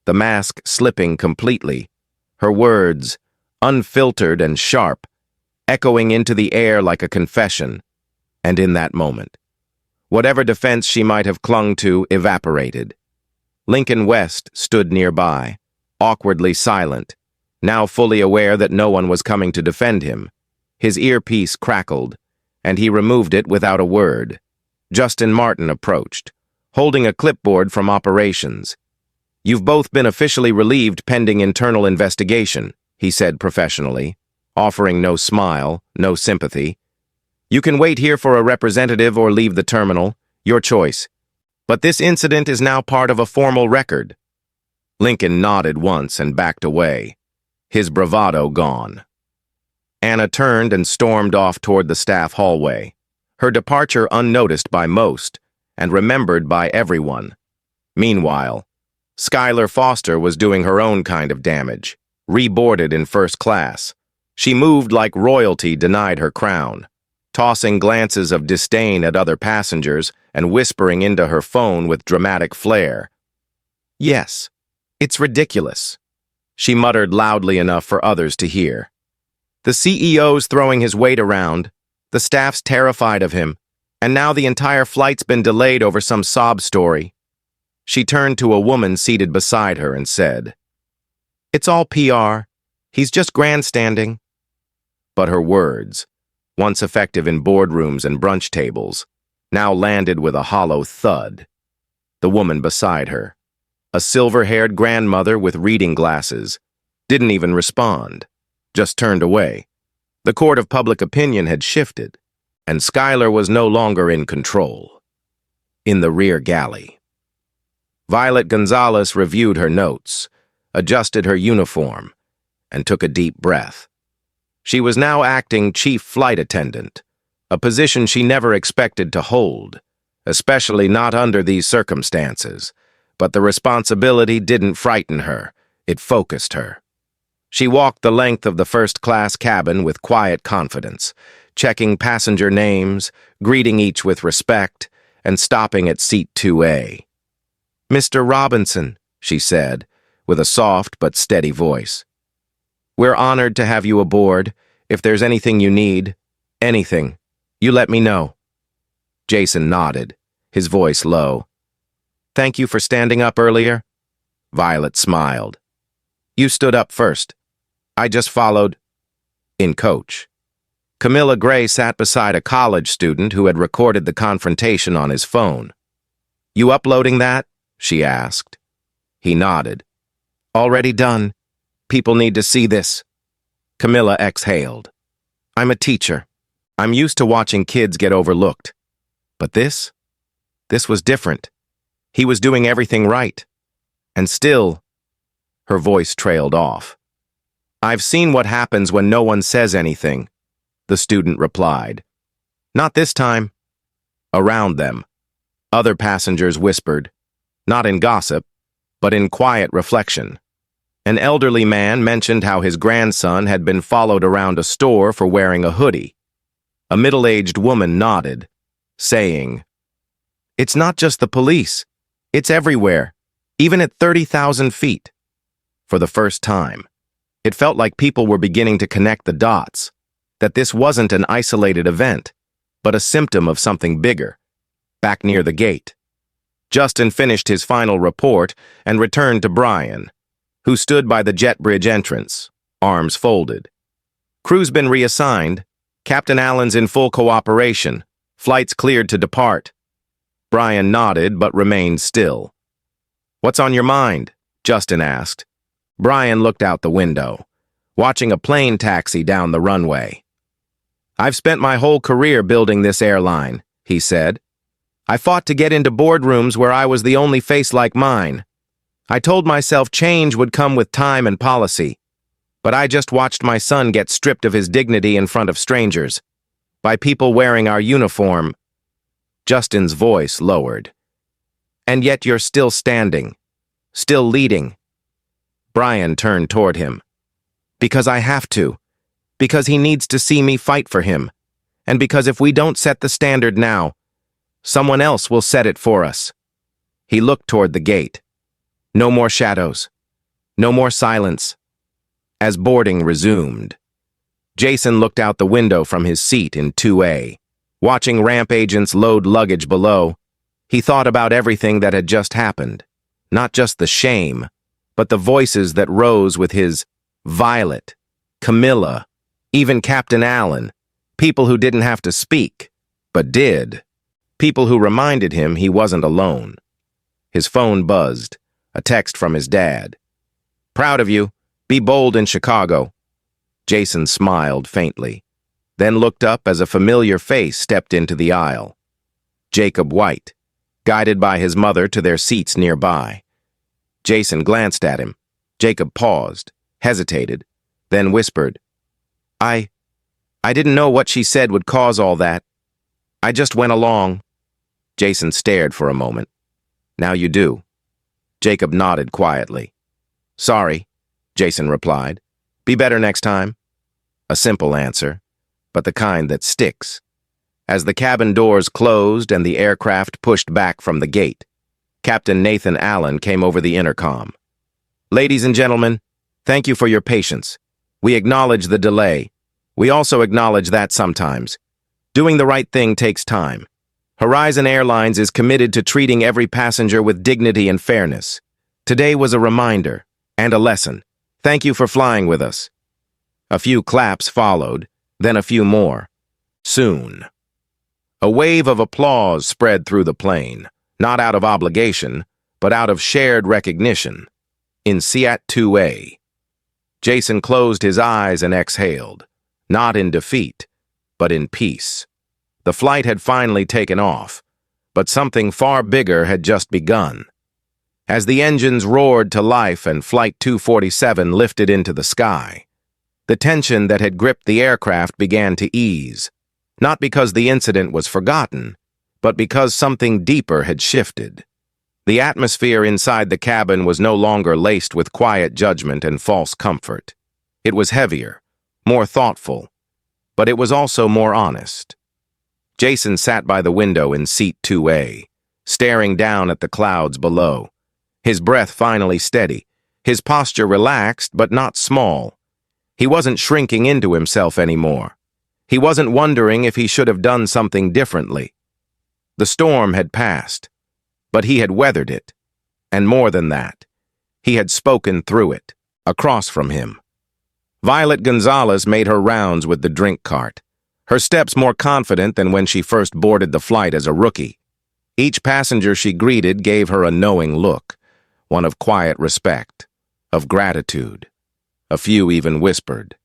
S1: The mask slipping completely. Her words, unfiltered and sharp, echoing into the air like a confession. And in that moment, whatever defense she might have clung to evaporated. Lincoln West stood nearby, awkwardly silent, now fully aware that no one was coming to defend him. His earpiece crackled, and he removed it without a word. Justin Martin approached, holding a clipboard from operations. You've both been officially relieved pending internal investigation, he said professionally, offering no smile, no sympathy. You can wait here for a representative or leave the terminal, your choice. But this incident is now part of a formal record. Lincoln nodded once and backed away, his bravado gone. Anna turned and stormed off toward the staff hallway, her departure unnoticed by most and remembered by everyone. Meanwhile, Skylar Foster was doing her own kind of damage, reboarded in first class. She moved like royalty denied her crown, tossing glances of disdain at other passengers and whispering into her phone with dramatic flair. Yes, it's ridiculous, she muttered loudly enough for others to hear. The CEO's throwing his weight around, the staff's terrified of him, and now the entire flight's been delayed over some sob story. She turned to a woman seated beside her and said, It's all PR. He's just grandstanding. But her words, once effective in boardrooms and brunch tables, now landed with a hollow thud. The woman beside her, a silver-haired grandmother with reading glasses, didn't even respond, just turned away. The court of public opinion had shifted, and Skylar was no longer in control. In the rear galley, Violet Gonzalez reviewed her notes, adjusted her uniform, and took a deep breath. She was now acting chief flight attendant, a position she never expected to hold, especially not under these circumstances. But the responsibility didn't frighten her, it focused her. She walked the length of the first-class cabin with quiet confidence, checking passenger names, greeting each with respect, and stopping at seat 2A. "Mr. Robinson," she said, with a soft but steady voice. "We're honored to have you aboard. If there's anything you need, anything, you let me know." Jason nodded, his voice low. "Thank you for standing up earlier." Violet smiled. "You stood up first. I just followed." In coach, Camilla Gray sat beside a college student who had recorded the confrontation on his phone. "You uploading that?" she asked. He nodded. "Already done. People need to see this." Camilla exhaled. "I'm a teacher. I'm used to watching kids get overlooked. But this was different. He was doing everything right. And still," her voice trailed off. "I've seen what happens when no one says anything," the student replied. "Not this time." Around them, other passengers whispered, not in gossip, but in quiet reflection. An elderly man mentioned how his grandson had been followed around a store for wearing a hoodie. A middle-aged woman nodded, saying, "It's not just the police. It's everywhere, even at 30,000 feet." For the first time, it felt like people were beginning to connect the dots, that this wasn't an isolated event, but a symptom of something bigger. Back near the gate, Justin finished his final report and returned to Brian, who stood by the jet bridge entrance, arms folded. "Crew's been reassigned. Captain Allen's in full cooperation. Flight's cleared to depart." Brian nodded but remained still. "What's on your mind?" Justin asked. Brian looked out the window, watching a plane taxi down the runway. "I've spent my whole career building this airline," he said. "I fought to get into boardrooms where I was the only face like mine. I told myself change would come with time and policy. But I just watched my son get stripped of his dignity in front of strangers, by people wearing our uniform." Justin's voice lowered. "And yet you're still standing, still leading." Brian turned toward him. "Because I have to. Because he needs to see me fight for him. And because if we don't set the standard now, someone else will set it for us." He looked toward the gate. No more shadows. No more silence. As boarding resumed, Jason looked out the window from his seat in 2A. Watching ramp agents load luggage below, he thought about everything that had just happened. Not just the shame, but the voices that rose with his Violet, Camilla, even Captain Allen, people who didn't have to speak, but did. People who reminded him he wasn't alone. His phone buzzed, a text from his dad. "Proud of you. Be bold in Chicago." Jason smiled faintly, then looked up as a familiar face stepped into the aisle. Jacob White, guided by his mother to their seats nearby. Jason glanced at him. Jacob paused, hesitated, then whispered, I didn't know what she said would cause all that. I just went along." Jason stared for a moment. "Now you do." Jacob nodded quietly. "Sorry," Jason replied. "Be better next time." A simple answer, but the kind that sticks. As the cabin doors closed and the aircraft pushed back from the gate, Captain Nathan Allen came over the intercom. "Ladies and gentlemen, thank you for your patience. We acknowledge the delay. We also acknowledge that sometimes doing the right thing takes time. Horizon Airlines is committed to treating every passenger with dignity and fairness. Today was a reminder and a lesson. Thank you for flying with us." A few claps followed, then a few more. Soon. A wave of applause spread through the plane, not out of obligation, but out of shared recognition. In Seat 2A. Jason closed his eyes and exhaled, not in defeat, but in peace. The flight had finally taken off, but something far bigger had just begun. As the engines roared to life and Flight 247 lifted into the sky, the tension that had gripped the aircraft began to ease, not because the incident was forgotten, but because something deeper had shifted. The atmosphere inside the cabin was no longer laced with quiet judgment and false comfort. It was heavier, more thoughtful, but it was also more honest. Jason sat by the window in Seat 2A, staring down at the clouds below, his breath finally steady, his posture relaxed but not small. He wasn't shrinking into himself anymore. He wasn't wondering if he should have done something differently. The storm had passed, but he had weathered it. And more than that, he had spoken through it, across from him. Violet Gonzalez made her rounds with the drink cart, her steps more confident than when she first boarded the flight as a rookie. Each passenger she greeted gave her a knowing look, one of quiet respect, of gratitude. A few even whispered,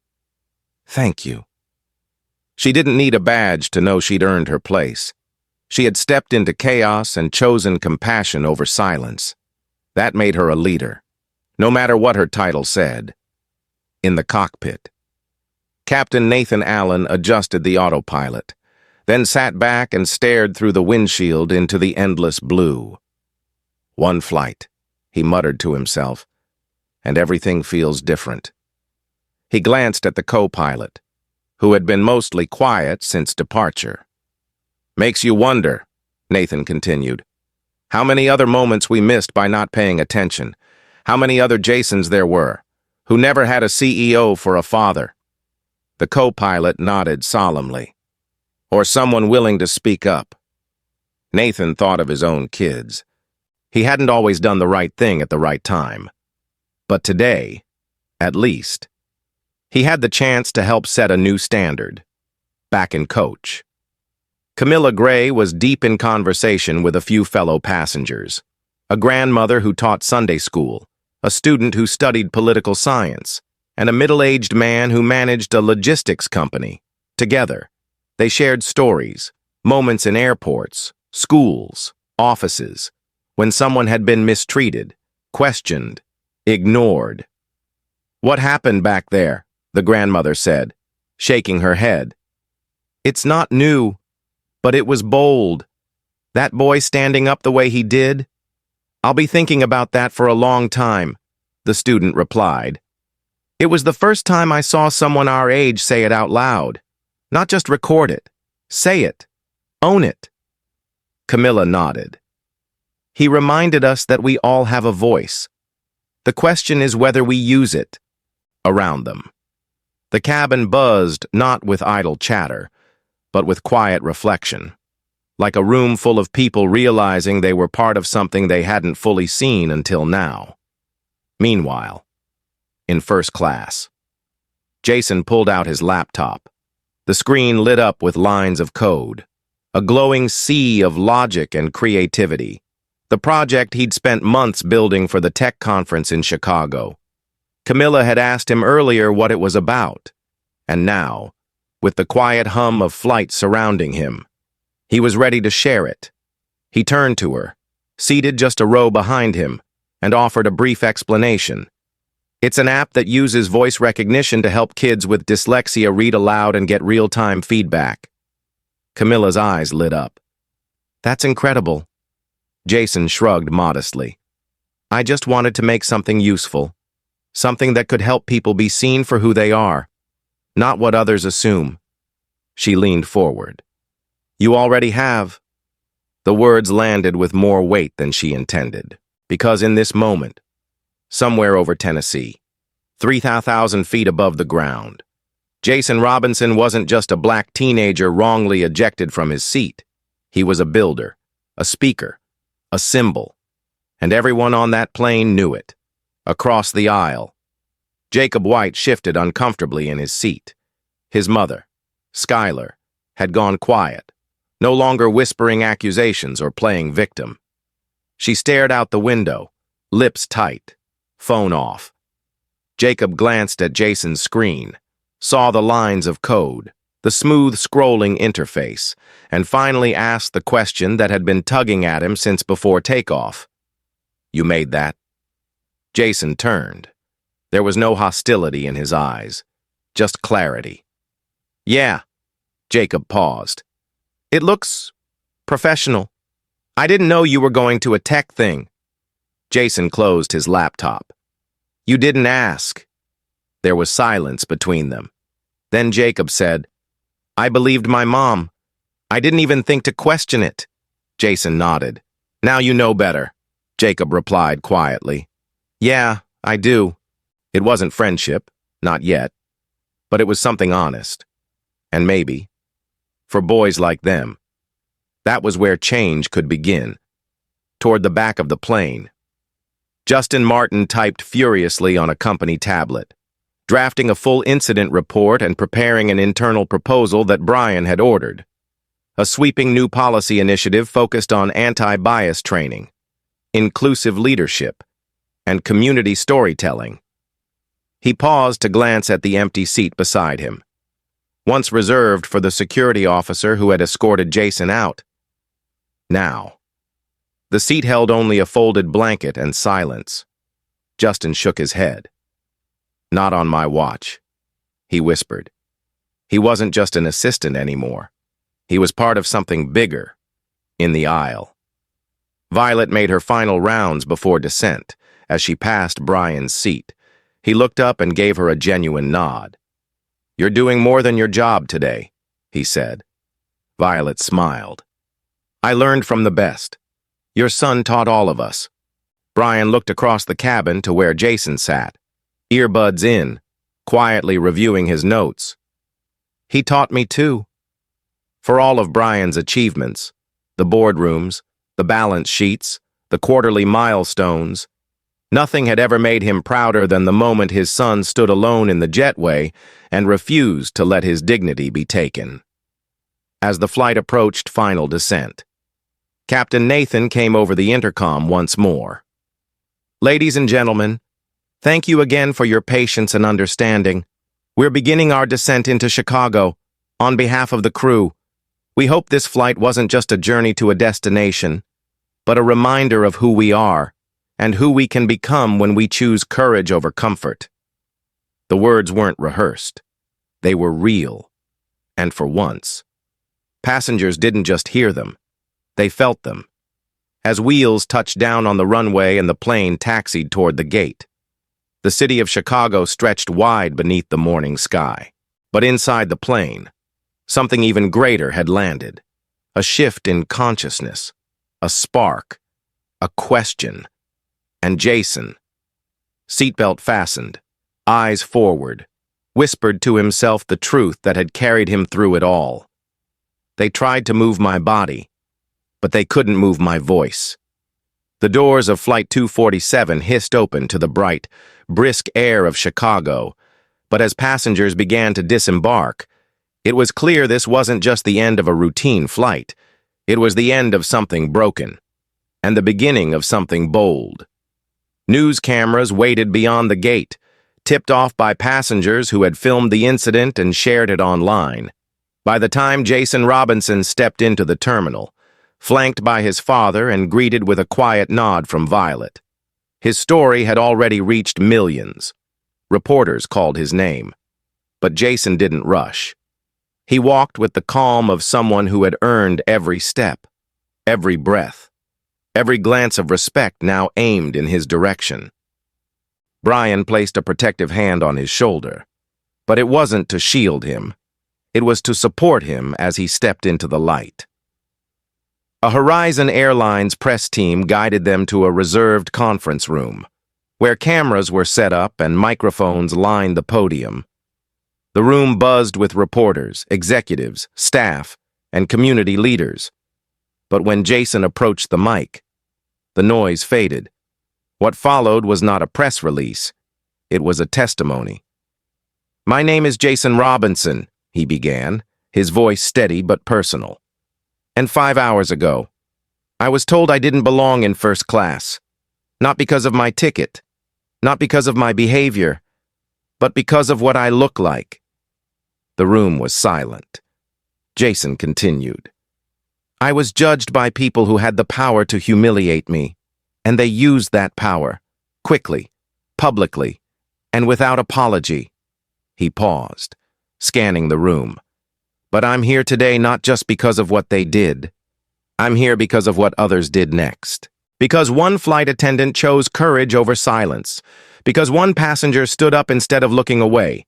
S1: "Thank you." She didn't need a badge to know she'd earned her place. She had stepped into chaos and chosen compassion over silence. That made her a leader, no matter what her title said. In the cockpit, Captain Nathan Allen adjusted the autopilot, then sat back and stared through the windshield into the endless blue. One flight, he muttered to himself, and everything feels different. He glanced at the co-pilot, who had been mostly quiet since departure. "Makes you wonder," Nathan continued, "how many other moments we missed by not paying attention, how many other Jasons there were, who never had a CEO for a father." The co-pilot nodded solemnly. "Or someone willing to speak up." Nathan thought of his own kids. He hadn't always done the right thing at the right time. But today, at least, he had the chance to help set a new standard. Back in coach. Camilla Gray was deep in conversation with a few fellow passengers. A grandmother who taught Sunday school, a student who studied political science, and a middle-aged man who managed a logistics company. Together, they shared stories, moments in airports, schools, offices, when someone had been mistreated, questioned, ignored. "What happened back there?" the grandmother said, shaking her head. "It's not new, but it was bold. That boy standing up the way he did? I'll be thinking about that for a long time," the student replied. "It was the first time I saw someone our age say it out loud. Not just record it. Say it. Own it." Camilla nodded. "He reminded us that we all have a voice. The question is whether we use it." Around them, the cabin buzzed not with idle chatter, but with quiet reflection, like a room full of people realizing they were part of something they hadn't fully seen until now. Meanwhile, in first class, Jason pulled out his laptop. The screen lit up with lines of code, a glowing sea of logic and creativity. The project he'd spent months building for the tech conference in Chicago. Camilla had asked him earlier what it was about, and now, with the quiet hum of flight surrounding him, he was ready to share it. He turned to her, seated just a row behind him, and offered a brief explanation. "It's an app that uses voice recognition to help kids with dyslexia read aloud and get real-time feedback." Camilla's eyes lit up. "That's incredible." Jason shrugged modestly. "I just wanted to make something useful, something that could help people be seen for who they are, not what others assume." She leaned forward. "You already have." The words landed with more weight than she intended, because in this moment, somewhere over Tennessee, 3,000 feet above the ground, Jason Robinson wasn't just a black teenager wrongly ejected from his seat. He was a builder, a speaker, a symbol, and everyone on that plane knew it. Across the aisle, Jacob White shifted uncomfortably in his seat. His mother, Skylar, had gone quiet, no longer whispering accusations or playing victim. She stared out the window, lips tight, phone off. Jacob glanced at Jason's screen, saw the lines of code, the smooth scrolling interface, and finally asked the question that had been tugging at him since before takeoff. "You made that?" Jason turned. There was no hostility in his eyes, just clarity. "Yeah." Jacob paused. "It looks professional. I didn't know you were going to a tech thing." Jason closed his laptop. "You didn't ask." There was silence between them. Then Jacob said, "I believed my mom. I didn't even think to question it." Jason nodded. "Now you know better," Jacob replied quietly. "Yeah, I do." It wasn't friendship, not yet, but it was something honest. And maybe, for boys like them, that was where change could begin. Toward the back of the plane, Justin Martin typed furiously on a company tablet, drafting a full incident report and preparing an internal proposal that Brian had ordered. A sweeping new policy initiative focused on anti-bias training, inclusive leadership, and community storytelling. He paused to glance at the empty seat beside him, once reserved for the security officer who had escorted Jason out. Now, the seat held only a folded blanket and silence. Justin shook his head. "Not on my watch," he whispered. He wasn't just an assistant anymore. He was part of something bigger, in the aisle. Violet made her final rounds before descent, as she passed Brian's seat. He looked up and gave her a genuine nod. "You're doing more than your job today," he said. Violet smiled. "I learned from the best. Your son taught all of us." Brian looked across the cabin to where Jason sat, earbuds in, quietly reviewing his notes. "He taught me too." For all of Brian's achievements, the boardrooms, the balance sheets, the quarterly milestones, nothing had ever made him prouder than the moment his son stood alone in the jetway and refused to let his dignity be taken. As the flight approached final descent, Captain Nathan came over the intercom once more. "Ladies and gentlemen, thank you again for your patience and understanding. We're beginning our descent into Chicago. On behalf of the crew, we hope this flight wasn't just a journey to a destination, but a reminder of who we are and who we can become when we choose courage over comfort." The words weren't rehearsed. They were real. And for once, passengers didn't just hear them. They felt them. As wheels touched down on the runway and the plane taxied toward the gate, the city of Chicago stretched wide beneath the morning sky. But inside the plane, something even greater had landed. A shift in consciousness, a spark, a question. And Jason, seatbelt fastened, eyes forward, whispered to himself the truth that had carried him through it all. "They tried to move my body, but they couldn't move my voice." The doors of Flight 247 hissed open to the bright, brisk air of Chicago, but as passengers began to disembark, it was clear this wasn't just the end of a routine flight. It was the end of something broken, and the beginning of something bold. News cameras waited beyond the gate, tipped off by passengers who had filmed the incident and shared it online. By the time Jason Robinson stepped into the terminal, flanked by his father and greeted with a quiet nod from Violet, his story had already reached millions. Reporters called his name. But Jason didn't rush. He walked with the calm of someone who had earned every step, every breath, every glance of respect now aimed in his direction. Brian placed a protective hand on his shoulder, but it wasn't to shield him. It was to support him as he stepped into the light. A Horizon Airlines press team guided them to a reserved conference room, where cameras were set up and microphones lined the podium. The room buzzed with reporters, executives, staff, and community leaders. But when Jason approached the mic, the noise faded. What followed was not a press release. It was a testimony. "My name is Jason Robinson," he began, his voice steady but personal. "And 5 hours ago, I was told I didn't belong in first class. Not because of my ticket, not because of my behavior, but because of what I look like." The room was silent. Jason continued. "I was judged by people who had the power to humiliate me, and they used that power, quickly, publicly, and without apology." He paused, scanning the room. "But I'm here today not just because of what they did. I'm here because of what others did next. Because one flight attendant chose courage over silence. Because one passenger stood up instead of looking away.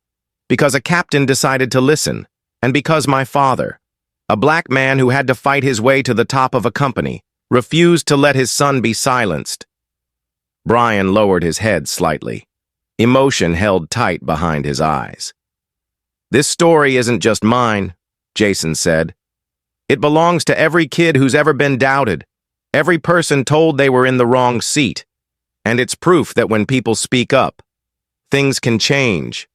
S1: Because a captain decided to listen. And because my father, a black man who had to fight his way to the top of a company, refused to let his son be silenced." Brian lowered his head slightly. Emotion held tight behind his eyes. "This story isn't just mine," Jason said. "It belongs to every kid who's ever been doubted, every person told they were in the wrong seat. And it's proof that when people speak up, things can change."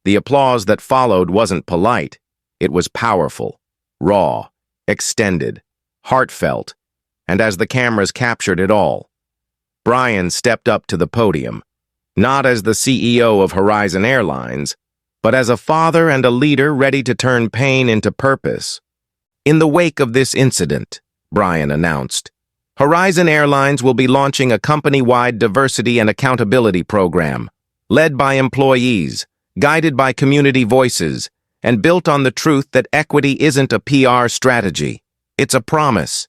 S1: The applause that followed wasn't polite. It was powerful, raw, extended, heartfelt, and as the cameras captured it all, Brian stepped up to the podium, not as the CEO of Horizon Airlines, but as a father and a leader ready to turn pain into purpose. "In the wake of this incident," Brian announced, "Horizon Airlines will be launching a company-wide diversity and accountability program, led by employees, guided by community voices, and built on the truth that equity isn't a PR strategy. It's a promise."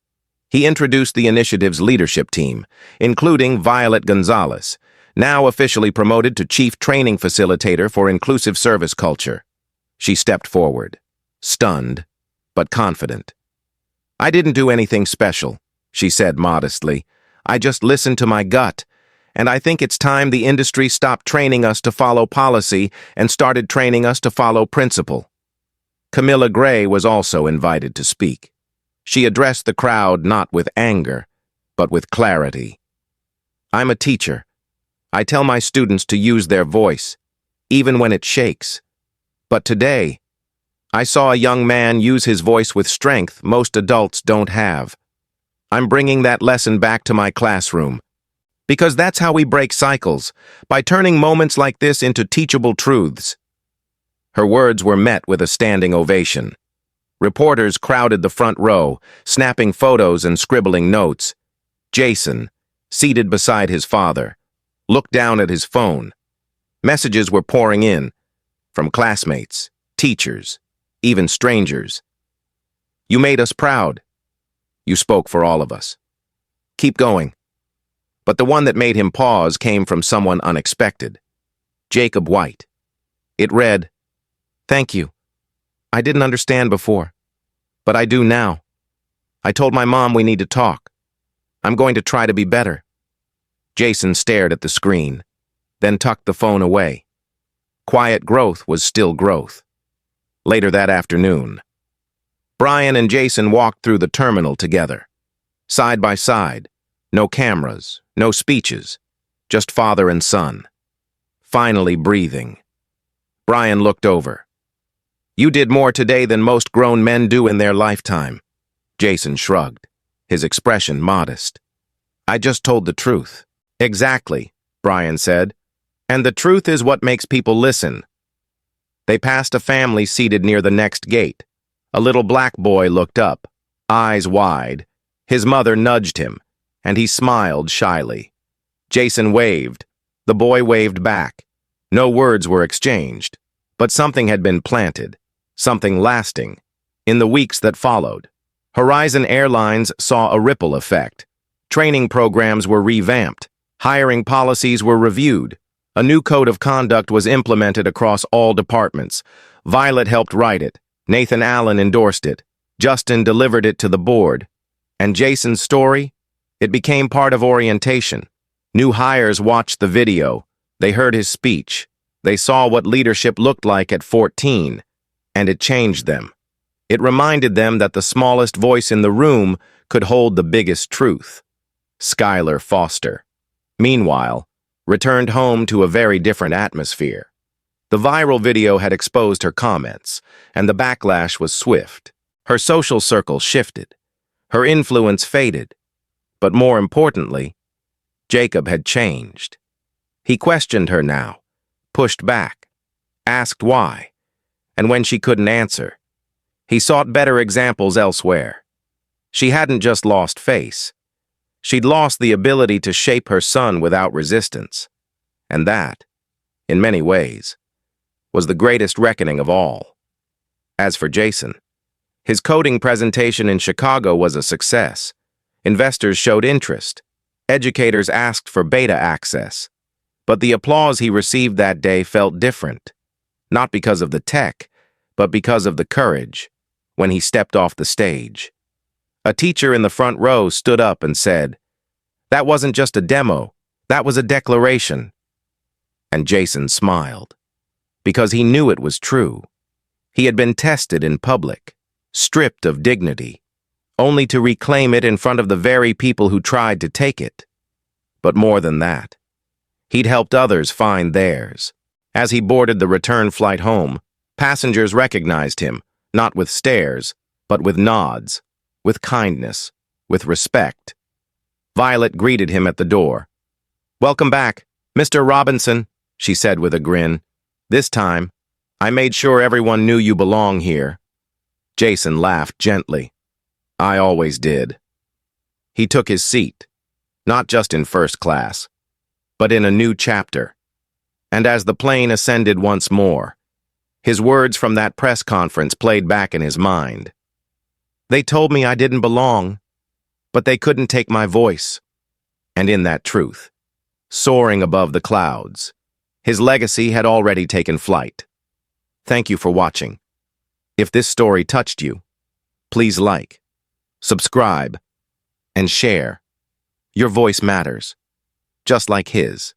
S1: He introduced the initiative's leadership team, including Violet Gonzalez, now officially promoted to Chief Training Facilitator for Inclusive Service Culture. She stepped forward, stunned, but confident. "I didn't do anything special," she said modestly. "I just listened to my gut, and I think it's time the industry stopped training us to follow policy and started training us to follow principle." Camilla Gray was also invited to speak. She addressed the crowd not with anger, but with clarity. "I'm a teacher. I tell my students to use their voice, even when it shakes. But today, I saw a young man use his voice with strength most adults don't have. I'm bringing that lesson back to my classroom. Because that's how we break cycles, by turning moments like this into teachable truths." Her words were met with a standing ovation. Reporters crowded the front row, snapping photos and scribbling notes. Jason, seated beside his father, looked down at his phone. Messages were pouring in, from classmates, teachers, even strangers. "You made us proud. You spoke for all of us. Keep going." But the one that made him pause came from someone unexpected. Jacob White. It read, "Thank you. I didn't understand before, but I do now. I told my mom we need to talk. I'm going to try to be better." Jason stared at the screen, then tucked the phone away. Quiet growth was still growth. Later that afternoon, Brian and Jason walked through the terminal together. Side by side, no cameras, no speeches, just father and son. Finally breathing. Brian looked over. "You did more today than most grown men do in their lifetime." Jason shrugged, his expression modest. "I just told the truth." "Exactly," Brian said. "And the truth is what makes people listen." They passed a family seated near the next gate. A little black boy looked up, eyes wide. His mother nudged him, and he smiled shyly. Jason waved. The boy waved back. No words were exchanged, but something had been planted, something lasting. In the weeks that followed, Horizon Airlines saw a ripple effect. Training programs were revamped. Hiring policies were reviewed. A new code of conduct was implemented across all departments. Violet helped write it. Nathan Allen endorsed it. Justin delivered it to the board. And Jason's story? It became part of orientation. New hires watched the video. They heard his speech. They saw what leadership looked like at 14, and it changed them. It reminded them that the smallest voice in the room could hold the biggest truth. Skylar Foster. Meanwhile, returned home to a very different atmosphere. The viral video had exposed her comments, and the backlash was swift. Her social circle shifted. Her influence faded. But more importantly, Jacob had changed. He questioned her now, pushed back, asked why, and when she couldn't answer, he sought better examples elsewhere. She hadn't just lost face. She'd lost the ability to shape her son without resistance. And that, in many ways, was the greatest reckoning of all. As for Jason, his coding presentation in Chicago was a success. Investors showed interest. Educators asked for beta access. But the applause he received that day felt different. Not because of the tech, but because of the courage when he stepped off the stage. A teacher in the front row stood up and said, "That wasn't just a demo, that was a declaration." And Jason smiled, because he knew it was true. He had been tested in public, stripped of dignity, only to reclaim it in front of the very people who tried to take it. But more than that, he'd helped others find theirs. As he boarded the return flight home, passengers recognized him, not with stares, but with nods, with kindness, with respect. Violet greeted him at the door. "Welcome back, Mr. Robinson," she said with a grin. "This time, I made sure everyone knew you belong here." Jason laughed gently. "I always did." He took his seat, not just in first class, but in a new chapter. And as the plane ascended once more, his words from that press conference played back in his mind. "They told me I didn't belong, but they couldn't take my voice." And in that truth, soaring above the clouds, his legacy had already taken flight. Thank you for watching. If this story touched you, please like, subscribe, and share. Your voice matters, just like his.